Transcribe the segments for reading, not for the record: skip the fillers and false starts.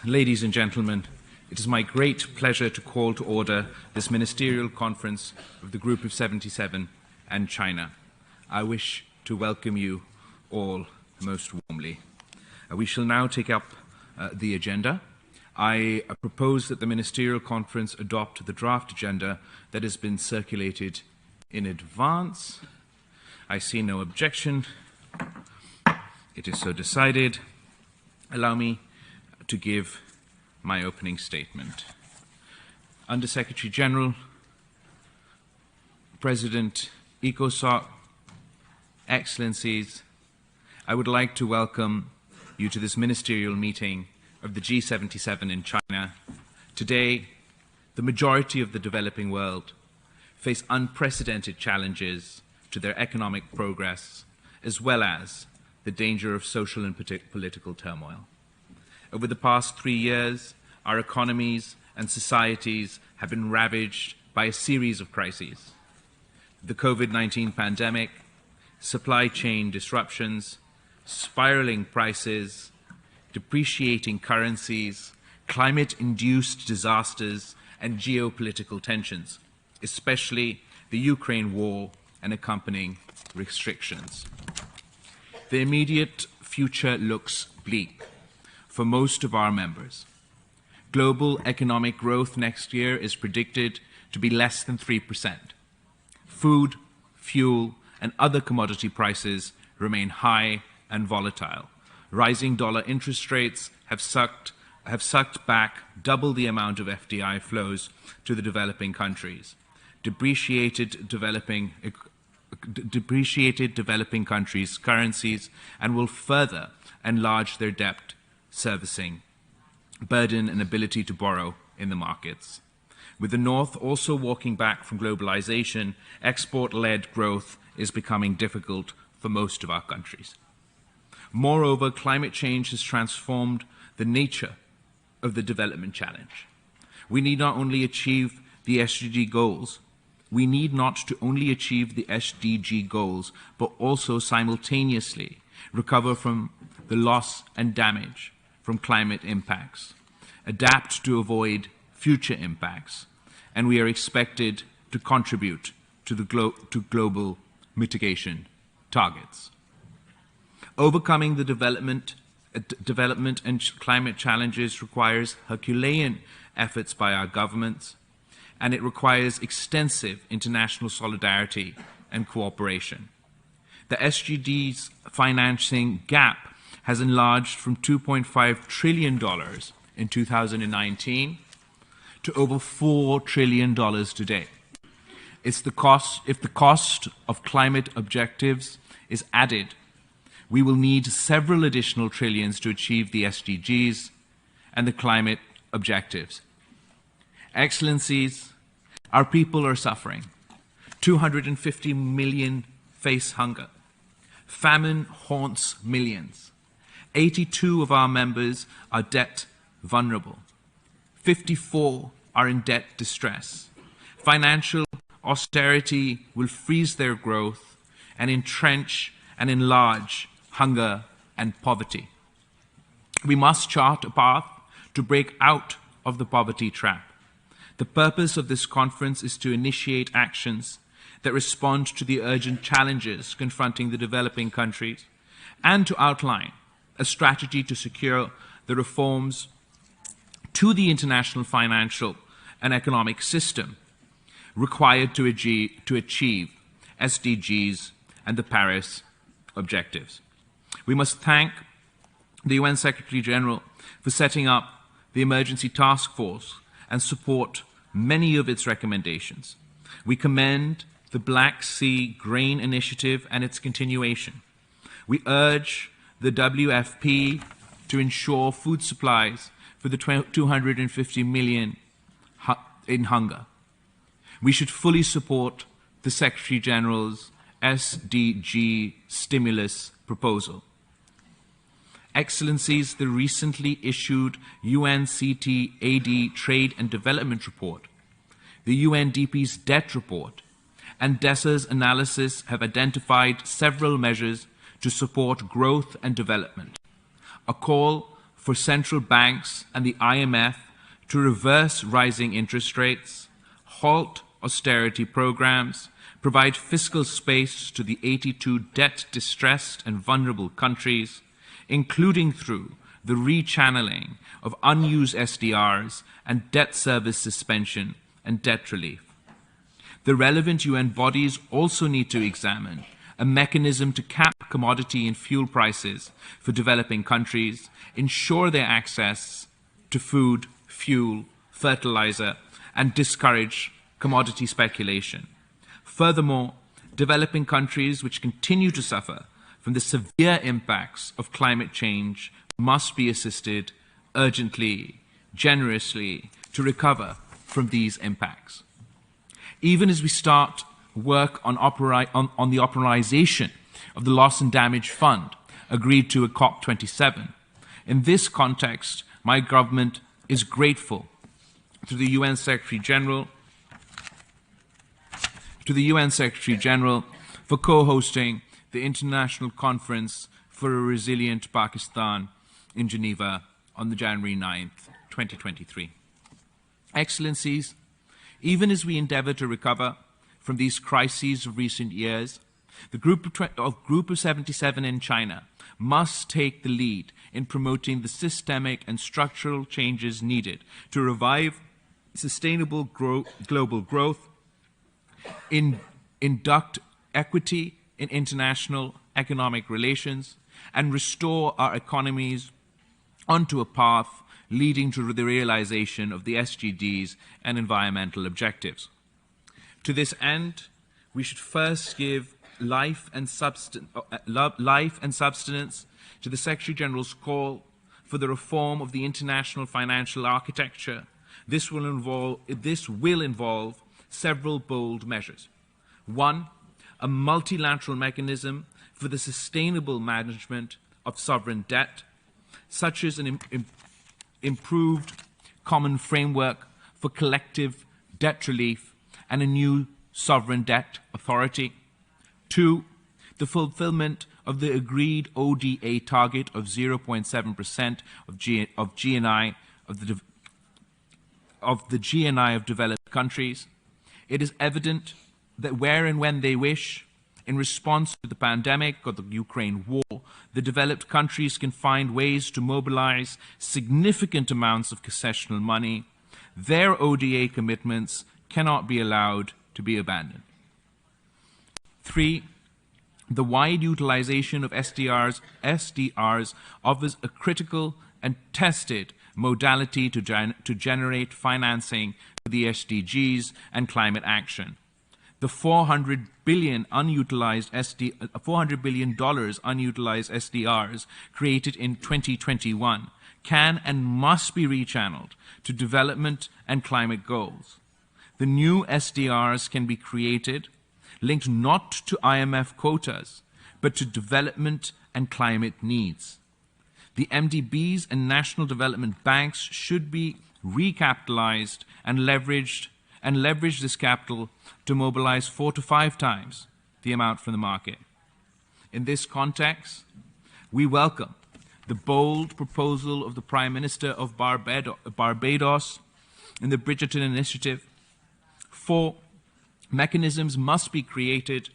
ladies and gentlemen, it is my great pleasure to call to order this ministerial conference of the Group of 77 and China. I wish to welcome you all most warmly. We shall now take up the agenda. I propose that the ministerial conference adopt the draft agenda that has been circulated in advance. I see no objection. It is so decided. Allow me to give my opening statement. Under Secretary General, President ECOSOC, Excellencies, I would like to welcome you to this ministerial meeting of the G-77 in China. Today, the majority of the developing world face unprecedented challenges to their economic progress, as well as the danger of social and political turmoil. Over the past 3 years, our economies and societies have been ravaged by a series of crises. The COVID-19 pandemic, supply chain disruptions, spiraling prices, depreciating currencies, climate-induced disasters, and geopolitical tensions, especially the Ukraine war and accompanying restrictions. The immediate future looks bleak for most of our members. Global economic growth next year is predicted to be less than 3%. Food, fuel, and other commodity prices remain high and volatile. Rising dollar interest rates have sucked back double the amount of FDI flows to the developing countries. Depreciated developing countries' currencies and will further enlarge their debt servicing burden and ability to borrow in the markets. With the North also walking back from globalization, export-led growth is becoming difficult for most of our countries. Moreover, climate change has transformed the nature of the development challenge. We need not only achieve the SDG goals, but also simultaneously recover from the loss and damage from climate impacts, adapt to avoid future impacts, and we are expected to contribute to global mitigation targets. Overcoming the development and climate challenges requires Herculean efforts by our governments, and it requires extensive international solidarity and cooperation. The SDG's financing gap has enlarged from $2.5 trillion in 2019 to over $4 trillion today. If the cost of climate objectives is added, we will need several additional trillions to achieve the SDGs and the climate objectives. Excellencies, our people are suffering. 250 million face hunger. Famine haunts millions. 82 of our members are debt vulnerable. 54 are in debt distress. Financial austerity will freeze their growth and entrench and enlarge hunger and poverty. We must chart a path to break out of the poverty trap. The purpose of this conference is to initiate actions that respond to the urgent challenges confronting the developing countries and to outline a strategy to secure the reforms to the international financial and economic system required to achieve SDGs and the Paris objectives. We must thank the UN Secretary General for setting up the Emergency Task Force and support many of its recommendations. We commend the Black Sea Grain Initiative and its continuation. We urge the WFP to ensure food supplies for the 250 million in hunger. We should fully support the Secretary General's SDG stimulus proposal. Excellencies, the recently issued UNCTAD Trade and Development Report, the UNDP's debt report, and DESA's analysis have identified several measures to support growth and development. A call for central banks and the IMF to reverse rising interest rates, halt austerity programs, provide fiscal space to the 82 debt-distressed and vulnerable countries, including through the rechanneling of unused SDRs and debt service suspension and debt relief. The relevant UN bodies also need to examine a mechanism to cap commodity and fuel prices for developing countries, ensure their access to food, fuel, fertilizer, and discourage commodity speculation. Furthermore, developing countries which continue to suffer from the severe impacts of climate change must be assisted urgently, generously, to recover from these impacts. Even as we start work on the operationalization of the Loss and Damage Fund agreed to at COP27, in this context, my government is grateful to the UN Secretary General for co-hosting the International Conference for a Resilient Pakistan in Geneva on the January 9th, 2023. Excellencies, even as we endeavor to recover from these crises of recent years, the Group of 77 in China must take the lead in promoting the systemic and structural changes needed to revive sustainable global growth, induct equity in international economic relations, and restore our economies onto a path leading to the realization of the SDGs and environmental objectives. To this end, we should first give life and substance to the Secretary General's call for the reform of the international financial architecture. This will involve several bold measures. One, a multilateral mechanism for the sustainable management of sovereign debt, such as an improved common framework for collective debt relief and a new sovereign debt authority. Two, the fulfillment of the agreed ODA target of 0.7% of GNI of the GNI of developed countries. It is evident that where and when they wish, in response to the pandemic or the Ukraine war, the developed countries can find ways to mobilize significant amounts of concessional money. Their ODA commitments cannot be allowed to be abandoned. Three, the wide utilization of SDRs offers a critical and tested modality to generate financing for the SDGs and climate action. The $400 billion unutilized SDRs created in 2021 can and must be rechanneled to development and climate goals. The new SDRs can be created linked not to IMF quotas, but to development and climate needs. The MDBs and national development banks should be recapitalized and leverage this capital to mobilize 4 to 5 times the amount from the market. In this context, we welcome the bold proposal of the Prime Minister of Barbados in the Bridgerton Initiative. 4, mechanisms must be created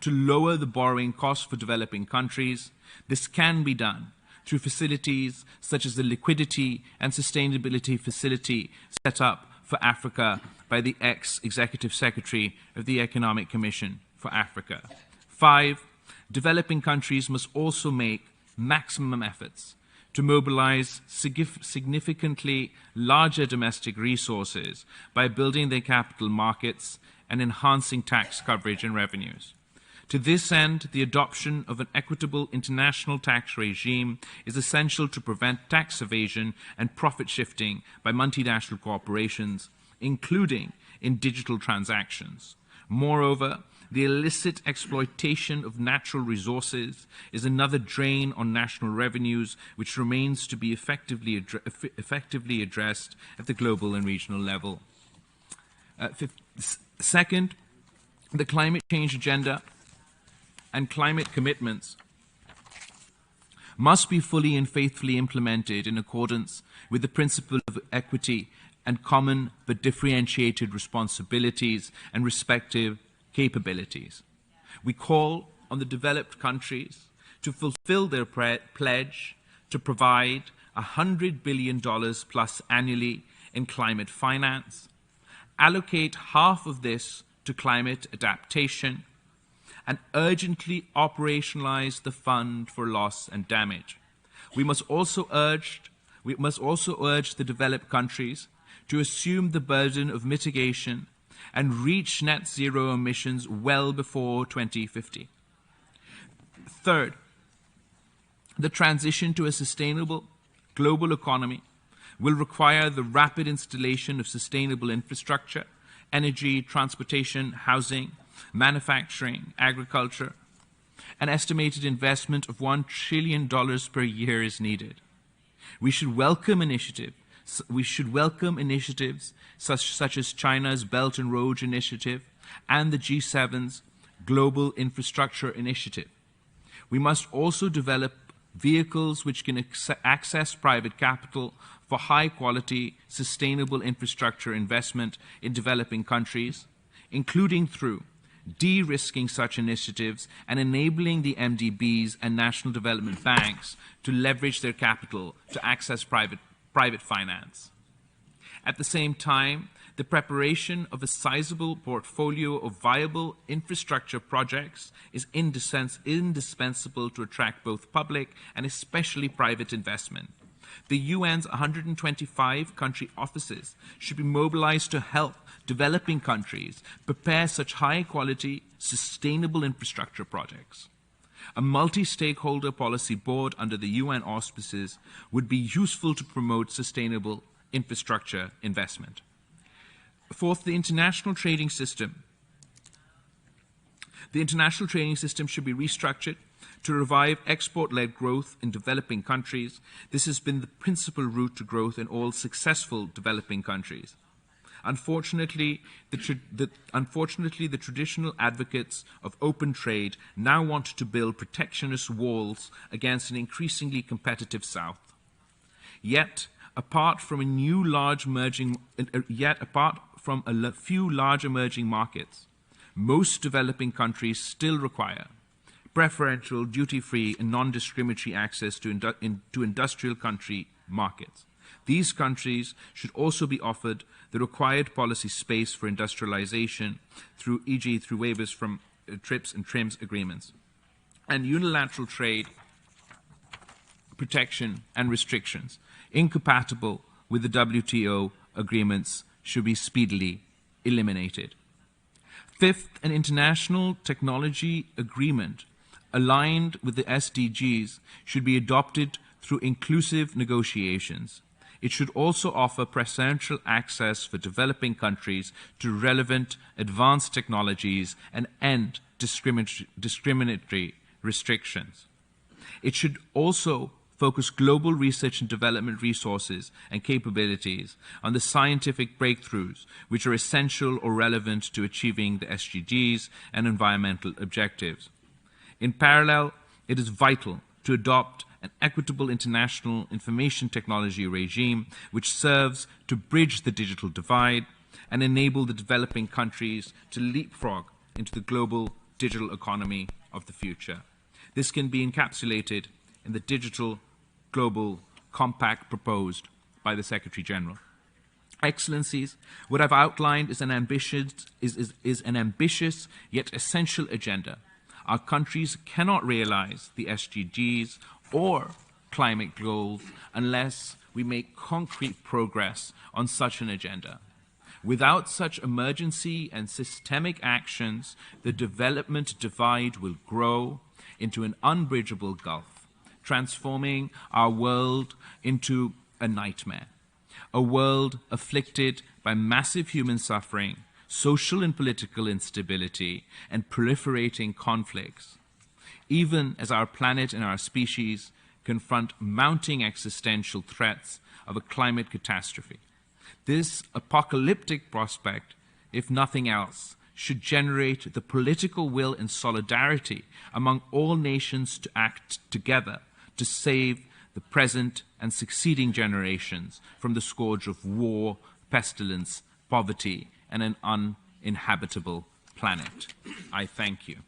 to lower the borrowing costs for developing countries. This can be done through facilities such as the Liquidity and Sustainability Facility set up for Africa by the ex-Executive Secretary of the Economic Commission for Africa. 5, developing countries must also make maximum efforts to mobilize significantly larger domestic resources by building their capital markets and enhancing tax coverage and revenues. To this end, the adoption of an equitable international tax regime is essential to prevent tax evasion and profit shifting by multinational corporations, including in digital transactions. Moreover, the illicit exploitation of natural resources is another drain on national revenues, which remains to be effectively addressed at the global and regional level. Second, the climate change agenda and climate commitments must be fully and faithfully implemented in accordance with the principle of equity and common but differentiated responsibilities and respective capabilities. We call on the developed countries to fulfill their pledge to provide $100 billion plus annually in climate finance, allocate half of this to climate adaptation, and urgently operationalize the fund for loss and damage. We must also urge the developed countries to assume the burden of mitigation and reach net zero emissions well before 2050. Third, the transition to a sustainable global economy will require the rapid installation of sustainable infrastructure, energy, transportation, housing, manufacturing, agriculture. An estimated investment of $1 trillion per year is needed. We should welcome initiatives such as China's Belt and Road Initiative and the G7's Global Infrastructure Initiative. We must also develop vehicles which can access private capital for high-quality, sustainable infrastructure investment in developing countries, including through de-risking such initiatives and enabling the MDBs and national development banks to leverage their capital to access private finance. At the same time, the preparation of a sizable portfolio of viable infrastructure projects is indispensable to attract both public and especially private investment. The UN's 125 country offices should be mobilized to help developing countries prepare such high-quality, sustainable infrastructure projects. A multi-stakeholder policy board under the UN auspices would be useful to promote sustainable infrastructure investment. Fourth, the international trading system. The international trading system should be restructured to revive export-led growth in developing countries. This has been the principal route to growth in all successful developing countries. Unfortunately, the traditional advocates of open trade now want to build protectionist walls against an increasingly competitive South. Yet, apart from a few large emerging markets, most developing countries still require preferential, duty-free, and non-discriminatory access to industrial country markets. These countries should also be offered the required policy space for industrialization through, e.g., through waivers from TRIPS and TRIMS agreements. And unilateral trade protection and restrictions incompatible with the WTO agreements should be speedily eliminated. Fifth, an international technology agreement aligned with the SDGs should be adopted through inclusive negotiations. It should also offer preferential access for developing countries to relevant advanced technologies and end discriminatory restrictions. It should also focus global research and development resources and capabilities on the scientific breakthroughs which are essential or relevant to achieving the SDGs and environmental objectives. In parallel, it is vital to adopt an equitable international information technology regime which serves to bridge the digital divide and enable the developing countries to leapfrog into the global digital economy of the future. This can be encapsulated in the Digital Global Compact proposed by the Secretary General. Excellencies, what I've outlined is an ambitious yet essential agenda. Our countries cannot realize the SDGs or climate goals unless we make concrete progress on such an agenda. Without such emergency and systemic actions, the development divide will grow into an unbridgeable gulf, transforming our world into a nightmare, a world afflicted by massive human suffering, social and political instability, and proliferating conflicts, even as our planet and our species confront mounting existential threats of a climate catastrophe. This apocalyptic prospect, if nothing else, should generate the political will and solidarity among all nations to act together to save the present and succeeding generations from the scourge of war, pestilence, poverty, and an uninhabitable planet. I thank you.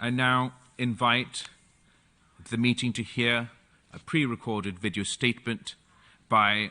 I now invite the meeting to hear a pre-recorded video statement by